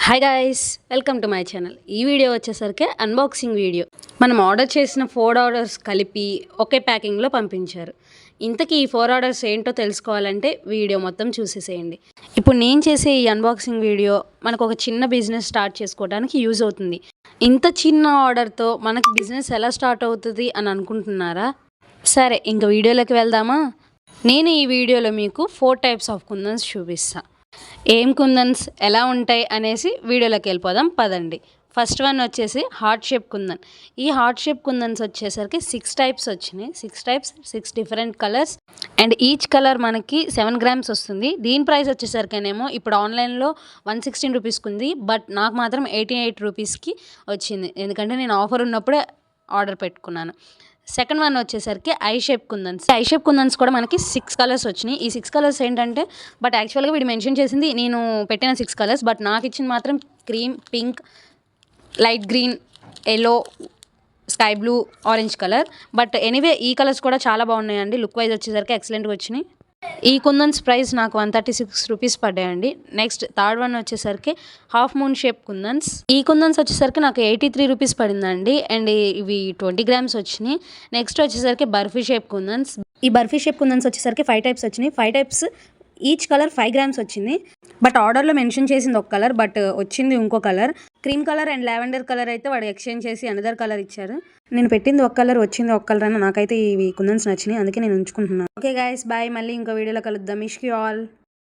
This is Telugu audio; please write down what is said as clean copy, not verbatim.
Hi guys, welcome to my channel. ఈ వీడియో వచ్చేసరికి అన్బాక్సింగ్ వీడియో. మనం ఆర్డర్ చేసిన 4 ఆర్డర్స్ కలిపి ఒకే ప్యాకింగ్లో పంపించారు. ఇంతకీ ఈ 4 ఆర్డర్స్ ఏంటో తెలుసుకోవాలంటే వీడియో మొత్తం చూసేసేయండి. ఇప్పుడు నేను చేసే ఈ అన్బాక్సింగ్ వీడియో మనకు ఒక చిన్న బిజినెస్ స్టార్ట్ చేసుకోవడానికి యూజ్ అవుతుంది. ఇంత చిన్న ఆర్డర్తో మనకి బిజినెస్ ఎలా స్టార్ట్ అవుతుంది అని అనుకుంటున్నారా? సరే, ఇంక వీడియోలోకి వెళ్దామా? నేను ఈ వీడియోలో మీకు 4 టైప్స్ ఆఫ్ కుందన్స్ చూపిస్తాను. ఏం కుందన్స్ ఎలా ఉంటాయి అనేసి వీడియోలోకి వెళ్ళిపోదాం పదండి. ఫస్ట్ వన్ వచ్చేసి హార్ట్ షేప్ కుందన్. ఈ హార్ట్ షేప్ కుందన్స్ వచ్చేసరికి 6 టైప్స్ వచ్చినాయి. 6 types, 6 different colours and each colour మనకి 7 గ్రామ్స్ వస్తుంది. దీని ప్రైస్ వచ్చేసరికేనేమో ఇప్పుడు ఆన్లైన్లో 116 రూపీస్కి ఉంది, బట్ నాకు మాత్రం 88 రూపీస్కి వచ్చింది, ఎందుకంటే నేను ఆఫర్ ఉన్నప్పుడే ఆర్డర్ పెట్టుకున్నాను. సెకండ్ వన్ వచ్చేసరికి ఐ షేప్ కుందన్స్ కూడా మనకి 6 కలర్స్ వచ్చినాయి. ఈ 6 కలర్స్ ఏంటంటే, బట్ యాక్చువల్గా వీడు మెన్షన్ చేసింది నేను పెట్టిన 6 కలర్స్, బట్ నాకు ఇచ్చింది మాత్రం cream, pink, light green, yellow, sky blue, orange colour. But anyway ఈ కలర్స్ కూడా చాలా బాగున్నాయండి. లుక్ వైజ్ వచ్చేసరికి ఎక్సలెంట్గా వచ్చినాయి. ఈ కుందన్స్ ప్రైస్ నాకు 136 రూపీస్ పడ్డాయండి. నెక్స్ట్ థర్డ్ వన్ వచ్చేసరికి హాఫ్ మూన్ షేప్ కుందన్స్. ఈ కుందన్స్ వచ్చేసరికి నాకు 83 రూపీస్ పడిందండి. అండ్ ఇవి 20 గ్రామ్స్ వచ్చినాయి. నెక్స్ట్ వచ్చేసరికి బర్ఫీ షేప్ కుందన్స్. ఈ బర్ఫీ షేప్ కుందన్స్ వచ్చేసరికి 5 టైప్స్ వచ్చినాయి. 5 టైప్స్, ఈచ్ కలర్ 5 గ్రామ్స్ వచ్చింది. బట్ ఆర్డర్లో మెన్షన్ చేసింది ఒక కలర్, బట్ వచ్చింది ఇంకో colour. Cream colour and lavender colour అయితే వాడు ఎక్స్చేంజ్ చేసి అనదర్ కలర్ ఇచ్చారు. నేను పెట్టింది ఒక కలర్, వచ్చింది ఒక కలర్ అని. నాకైతే ఇవి కుందన్స్ నచ్చినాయి, అందుకే నేను ఉంచుకుంటున్నాను. Okay guys, bye. మళ్ళీ ఇంకో వీడియోలో కలుద్దాం. Wish you all.